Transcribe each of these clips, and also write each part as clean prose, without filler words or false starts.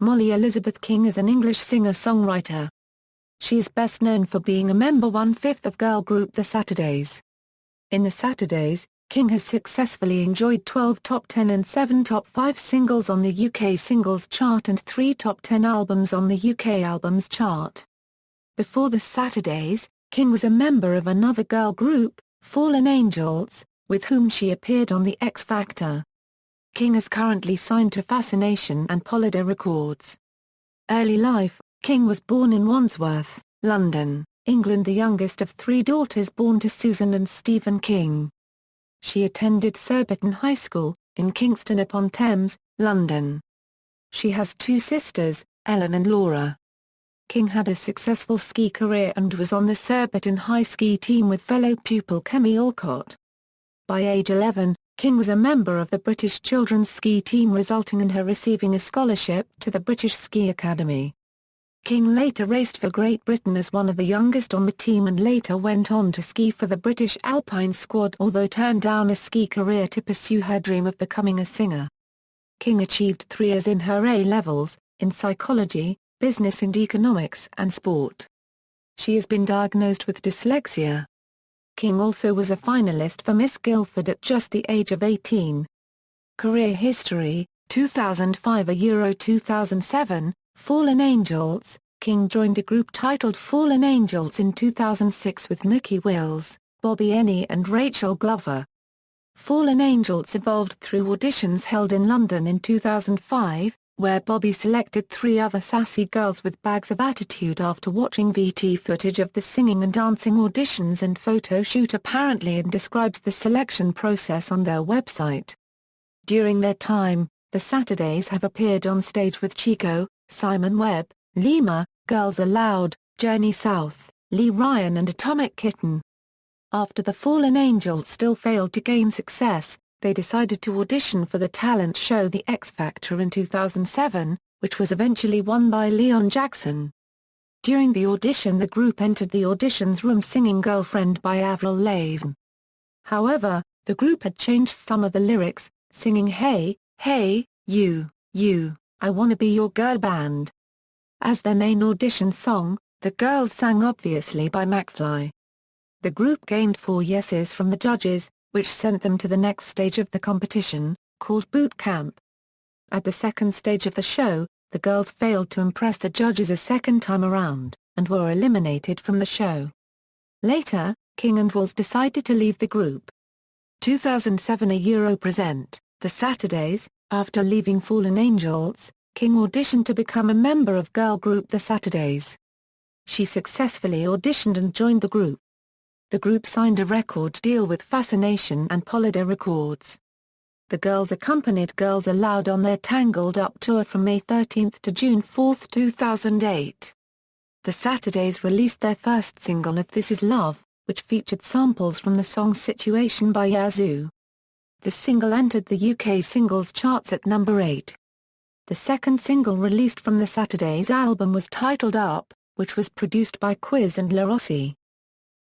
Mollie Elizabeth King is an English singer-songwriter. She is best known for being a member one-fifth of girl group The Saturdays. In The Saturdays, King has successfully enjoyed 12 top 10 and 7 top 5 singles on the UK Singles Chart and 3 top 10 albums on the UK Albums Chart. Before The Saturdays, King was a member of another girl group, Fallen Angelz, with whom she appeared on The X Factor. King is currently signed to Fascination and Polydor Records. Early life: King was born in Wandsworth, London, England, the youngest of 3 daughters born to Susan and Stephen King. She attended Surbiton High School, in Kingston upon Thames, London. She has 2 sisters, Ellen and Laura. King had a successful ski career and was on the Surbiton High ski team with fellow pupil Kemi Alcott. By age 11, King was a member of the British children's ski team, resulting in her receiving a scholarship to the British Ski Academy. King later raced for Great Britain as one of the youngest on the team and later went on to ski for the British Alpine Squad, although turned down a ski career to pursue her dream of becoming a singer. King achieved 3 A's in her A-levels, in psychology, business and economics and sport. She has been diagnosed with dyslexia. King also was a finalist for Miss Guildford at just the age of 18. Career history: 2005 Euro 2007, Fallen Angelz. King joined a group titled Fallen Angelz in 2006 with Nikki Wills, Bobby Enney and Rachel Glover. Fallen Angelz evolved through auditions held in London in 2005, where Bobby selected 3 other sassy girls with bags of attitude after watching VT footage of the singing and dancing auditions and photo shoot apparently, and describes the selection process on their website. During their time, The Saturdays have appeared on stage with Chico, Simon Webb, Lima, Girls Aloud, Journey South, Lee Ryan and Atomic Kitten. After the Fallen Angels still failed to gain success, they decided to audition for the talent show The X Factor in 2007, which was eventually won by Leon Jackson. During the audition, the group entered the auditions room singing Girlfriend by Avril Lavigne. However, the group had changed some of the lyrics, singing Hey, Hey, You, I Wanna Be Your Girl Band. As their main audition song, the girls sang Obviously by McFly. The group gained 4 yeses from the judges, which sent them to the next stage of the competition, called Boot Camp. At the second stage of the show, the girls failed to impress the judges a second time around, and were eliminated from the show. Later, King and Wills decided to leave the group. 2007 Euro present, The Saturdays. After leaving Fallen Angelz, King auditioned to become a member of girl group The Saturdays. She successfully auditioned and joined the group. The group signed a record deal with Fascination and Polydor Records. The girls accompanied Girls Aloud on their Tangled Up tour from May 13 to June 4, 2008. The Saturdays released their first single If This Is Love, which featured samples from the song Situation by Yazoo. The single entered the UK Singles Charts at number 8. The second single released from the Saturdays album was titled Up, which was produced by Quiz and La Rossi.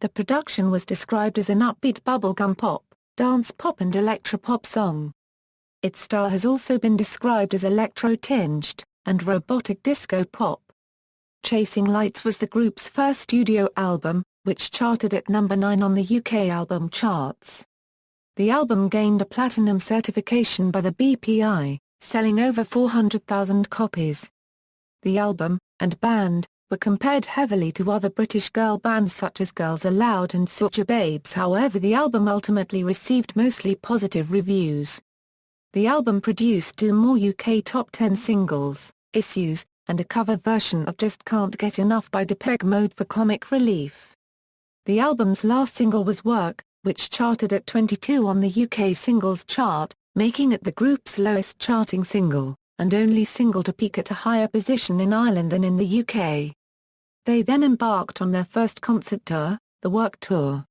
The production was described as an upbeat bubblegum pop, dance pop and electropop song. Its style has also been described as electro-tinged, and robotic disco pop. Chasing Lights was the group's first studio album, which charted at number 9 on the UK album charts. The album gained a platinum certification by the BPI, selling over 400,000 copies. The album, and band, were compared heavily to other British girl bands such as Girls Aloud and Suja Babes. However, the album ultimately received mostly positive reviews. The album produced 2 more UK top 10 singles, Issues, and a cover version of Just Can't Get Enough by Depeche Mode for comic relief. The album's last single was Work, which charted at 22 on the UK Singles Chart, making it the group's lowest charting single, and only single to peak at a higher position in Ireland than in the UK. They then embarked on their first concert tour, the Work Tour.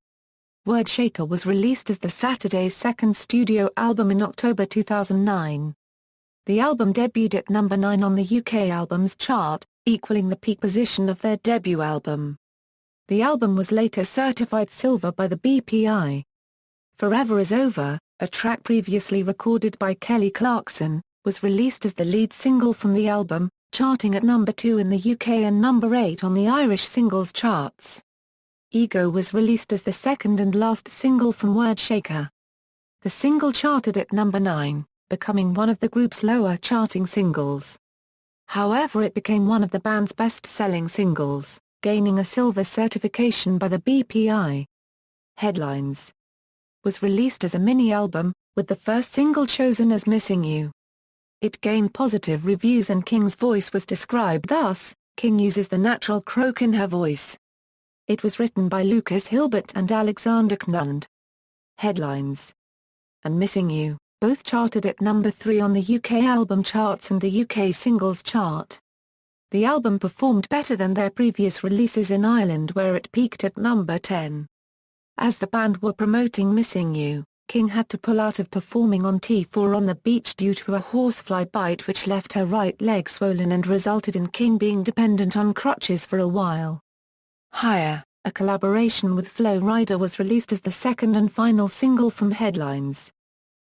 Word Shaker was released as The Saturdays' second studio album in October 2009. The album debuted at number 9 on the UK Albums Chart, equaling the peak position of their debut album. The album was later certified silver by the BPI. Forever Is Over, a track previously recorded by Kelly Clarkson, was released as the lead single from the album, charting at number 2 in the UK and number 8 on the Irish singles charts. Ego was released as the second and last single from Word Shaker. The single charted at number 9, becoming one of the group's lower charting singles. However, it became one of the band's best-selling singles, gaining a silver certification by the BPI. Headlines was released as a mini-album, with the first single chosen as Missing You. It gained positive reviews and King's voice was described thus: King uses the natural croak in her voice. It was written by Lucas Hilbert and Alexander Knund. Headlines and Missing You both charted at number 3 on the UK album charts and the UK singles chart. The album performed better than their previous releases in Ireland, where it peaked at number 10. As the band were promoting Missing You, King had to pull out of performing on T4 on the beach due to a horsefly bite which left her right leg swollen and resulted in King being dependent on crutches for a while. Higher, a collaboration with Flo Rida, was released as the second and final single from Headlines.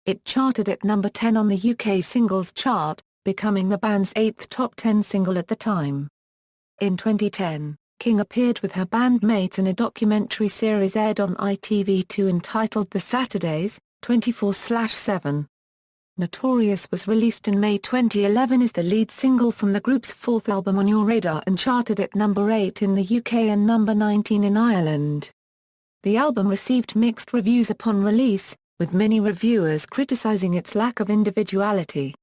It charted at number 10 on the UK singles chart, becoming the band's 8th top 10 single at the time. In 2010, King appeared with her bandmates in a documentary series aired on ITV2 entitled The Saturdays, 24/7. Notorious was released in May 2011 as the lead single from the group's fourth album On Your Radar and charted at number 8 in the UK and number 19 in Ireland. The album received mixed reviews upon release, with many reviewers criticising its lack of individuality.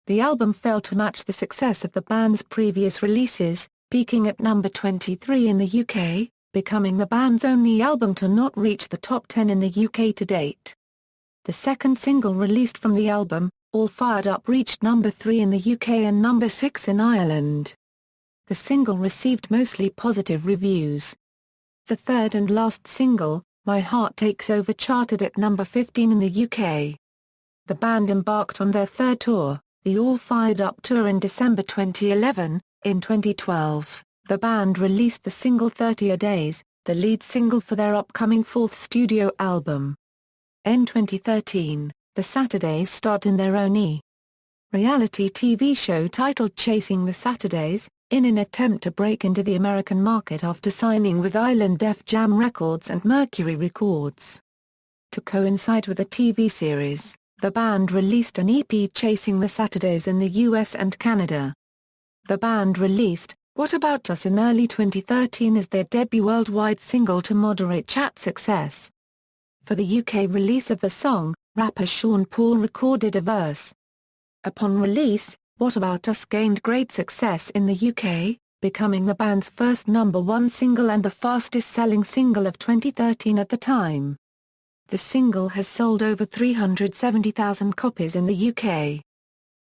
The album failed to match the success of the band's previous releases, peaking at number 23 in the UK, becoming the band's only album to not reach the top 10 in the UK to date. The second single released from the album, All Fired Up, reached number 3 in the UK and number 6 in Ireland. The single received mostly positive reviews. The third and last single, My Heart Takes Over, charted at number 15 in the UK. The band embarked on their third tour, the All Fired Up Tour, in December 2011. In 2012, the band released the single 30 Days, the lead single for their upcoming fourth studio album. In 2013, the Saturdays starred in their own reality TV show titled Chasing the Saturdays, in an attempt to break into the American market after signing with Island Def Jam Records and Mercury Records. To coincide with the TV series, the band released an EP, Chasing the Saturdays, in the US and Canada. The band released What About Us in early 2013 as their debut worldwide single to moderate chart success. For the UK release of the song, rapper Sean Paul recorded a verse. Upon release, What About Us gained great success in the UK, becoming the band's first #1 single and the fastest-selling single of 2013 at the time. The single has sold over 370,000 copies in the UK.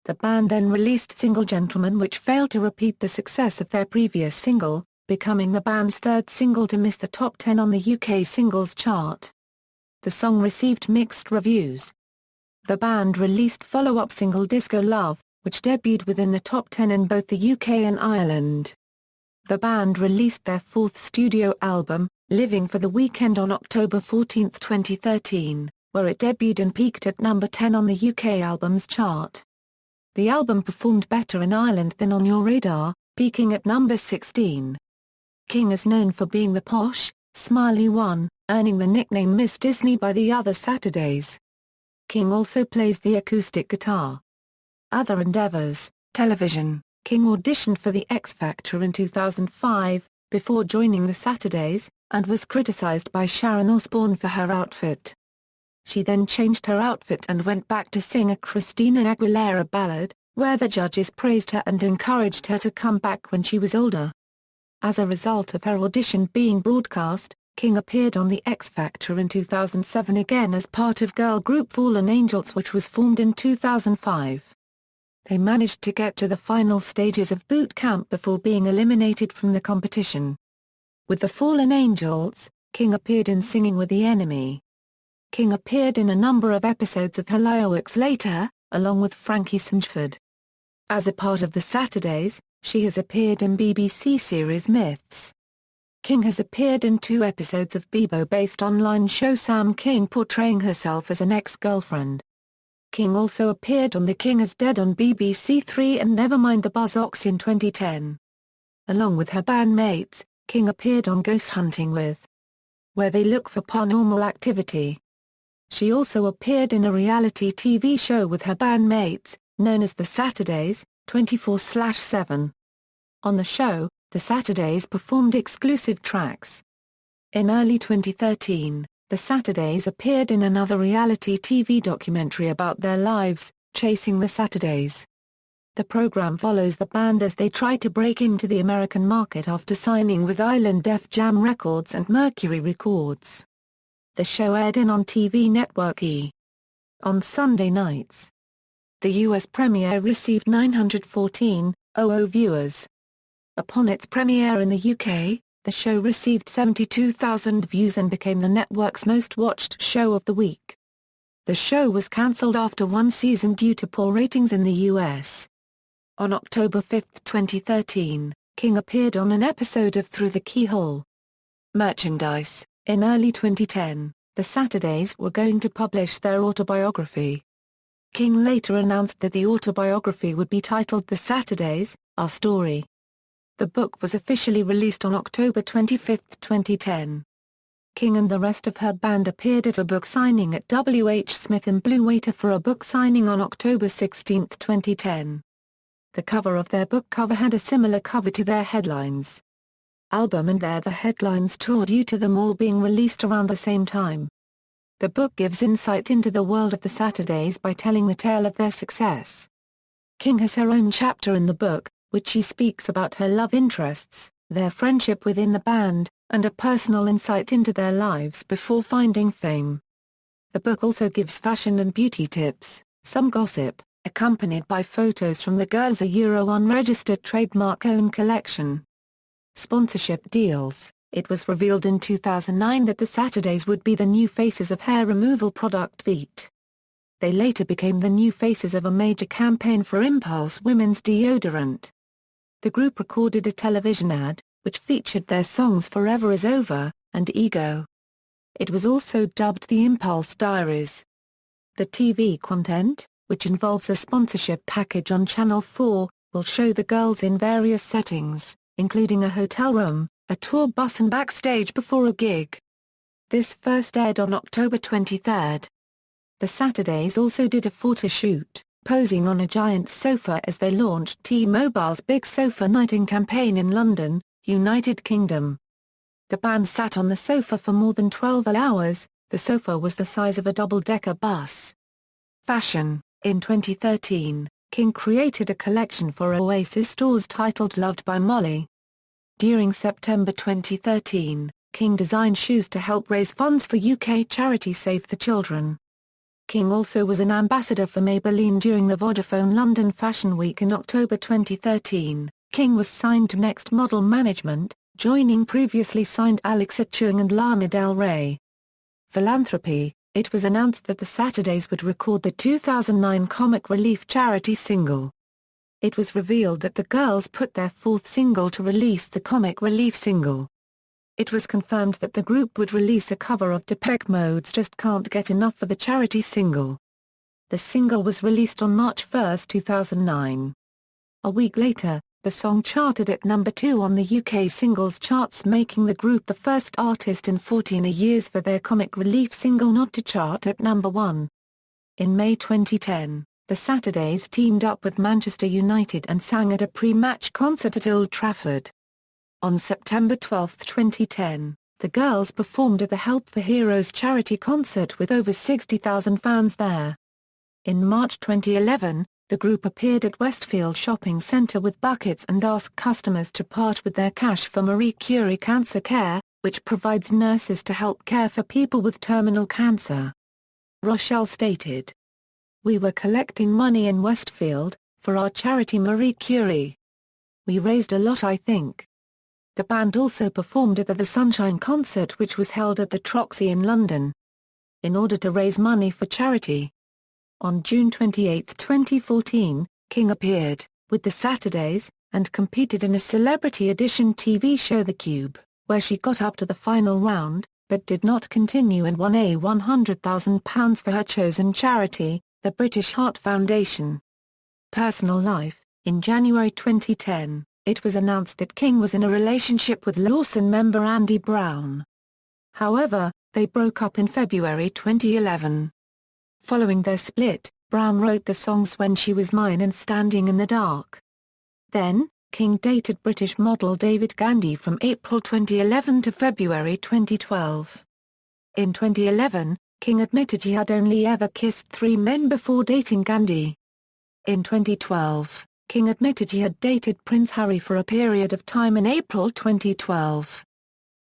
The band then released single Gentleman, which failed to repeat the success of their previous single, becoming the band's third single to miss the top 10 on the UK singles chart. The song received mixed reviews. The band released follow-up single Disco Love, which debuted within the top 10 in both the UK and Ireland. The band released their fourth studio album, Living for the Weekend, on October 14, 2013, where it debuted and peaked at number 10 on the UK albums chart. The album performed better in Ireland than On Your Radar, peaking at number 16. King is known for being the posh, smiley one, earning the nickname Miss Disney by the other Saturdays. King also plays the acoustic guitar. Other endeavors: television. King auditioned for The X Factor in 2005, before joining the Saturdays, and was criticized by Sharon Osbourne for her outfit. She then changed her outfit and went back to sing a Christina Aguilera ballad, where the judges praised her and encouraged her to come back when she was older. As a result of her audition being broadcast, King appeared on The X Factor in 2007 again as part of girl group Fallen Angelz, which was formed in 2005. They managed to get to the final stages of boot camp before being eliminated from the competition. With the Fallen Angelz, King appeared in Singing with the Enemy. King appeared in a number of episodes of Hollyoaks later, along with Frankie Singford. As a part of the Saturdays, she has appeared in BBC series Myths. King has appeared in 2 episodes of Bebo-based online show Sam King, portraying herself as an ex-girlfriend. King also appeared on The King is Dead on BBC Three and Nevermind the Buzzcocks in 2010. Along with her bandmates, King appeared on Ghost Hunting with, where they look for paranormal activity. She also appeared in a reality TV show with her bandmates, known as The Saturdays, 24/7. On the show, The Saturdays performed exclusive tracks. In early 2013, The Saturdays appeared in another reality TV documentary about their lives, Chasing the Saturdays. The program follows the band as they try to break into the American market after signing with Island Def Jam Records and Mercury Records. The show aired on TV network E! On Sunday nights. The US premiere received 914,000 viewers. Upon its premiere in the UK, the show received 72,000 views and became the network's most-watched show of the week. The show was cancelled after one season due to poor ratings in the US. On October 5, 2013, King appeared on an episode of Through the Keyhole. Merchandise. In early 2010, The Saturdays were going to publish their autobiography. King later announced that the autobiography would be titled The Saturdays, Our Story. The book was officially released on October 25, 2010. King and the rest of her band appeared at a book signing at W. H. Smith in Blue Water for a book signing on October 16, 2010. The cover of their book cover had a similar cover to their headlines. Album and the headlines tour due to them all being released around the same time. The book gives insight into the world of the Saturdays by telling the tale of their success. King has her own chapter in the book, which she speaks about her love interests, their friendship within the band, and a personal insight into their lives before finding fame. The book also gives fashion and beauty tips, some gossip, accompanied by photos from the girls' unregistered trademark own collection. Sponsorship deals. It was revealed in 2009 that the Saturdays would be the new faces of hair removal product Veet. They later became the new faces of a major campaign for Impulse women's deodorant. The group recorded a television ad, which featured their songs Forever Is Over, and Ego. It was also dubbed the Impulse Diaries. The TV content, which involves a sponsorship package on Channel 4, will show the girls in various settings, including a hotel room, a tour bus and backstage before a gig. This first aired on October 23. The Saturdays also did a photo shoot, posing on a giant sofa as they launched T-Mobile's Big Sofa Nighting campaign in London, United Kingdom. The band sat on the sofa for more than 12 hours. The sofa was the size of a double-decker bus. Fashion. In 2013, King created a collection for Oasis stores titled Loved by Mollie. During September 2013, King designed shoes to help raise funds for UK charity Save the Children. King also was an ambassador for Maybelline during the Vodafone London Fashion Week in October 2013. King was signed to Next Model Management, joining previously signed Alexa Chung and Lana Del Rey. Philanthropy. It was announced that the Saturdays would record the 2009 Comic Relief charity single. It was revealed that the girls put their fourth single to release, the Comic Relief single. It was confirmed that the group would release a cover of Depeche Mode's Just Can't Get Enough for the charity single. The single was released on March 1, 2009. A week later, the song charted at number 2 on the UK singles charts, making the group the first artist in 14 years for their Comic Relief single not to chart at number 1. In May 2010, the Saturdays teamed up with Manchester United and sang at a pre-match concert at Old Trafford. On September 12, 2010, the girls performed at the Help for Heroes charity concert with over 60,000 fans there. In March 2011, the group appeared at Westfield Shopping Centre with buckets and asked customers to part with their cash for Marie Curie Cancer Care, which provides nurses to help care for people with terminal cancer. Rochelle stated, "We were collecting money in Westfield, for our charity Marie Curie. We raised a lot, I think." The band also performed at the Sunshine concert, which was held at the Troxy in London, in order to raise money for charity. On June 28, 2014, King appeared, with the Saturdays, and competed in a celebrity edition TV show The Cube, where she got up to the final round, but did not continue and won £100,000 for her chosen charity, the the British Heart Foundation. Personal life. In January 2010, it was announced that King was in a relationship with Lawson member Andy Brown. However, they broke up in February 2011. Following their split, Brown wrote the songs When She Was Mine and Standing in the Dark. Then, King dated British model David Gandy from April 2011 to February 2012. In 2011, King admitted he had only ever kissed 3 men before dating Gandy. In 2012, King admitted he had dated Prince Harry for a period of time in April 2012.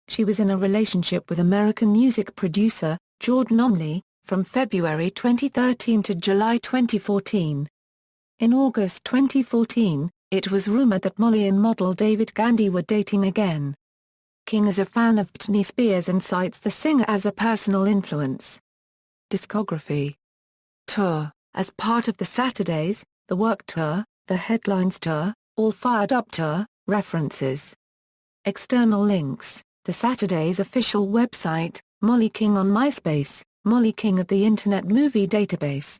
She was in a relationship with American music producer, Jordan Omley, from February 2013 to July 2014. In August 2014, it was rumored that Mollie and model David Gandy were dating again. King is a fan of Britney Spears and cites the singer as a personal influence. Discography. Tour. As part of the Saturdays, the Work Tour, the Headlines Tour, All Fired Up Tour, references. External links. The Saturdays official website, Mollie King on MySpace, Mollie King at the Internet Movie Database.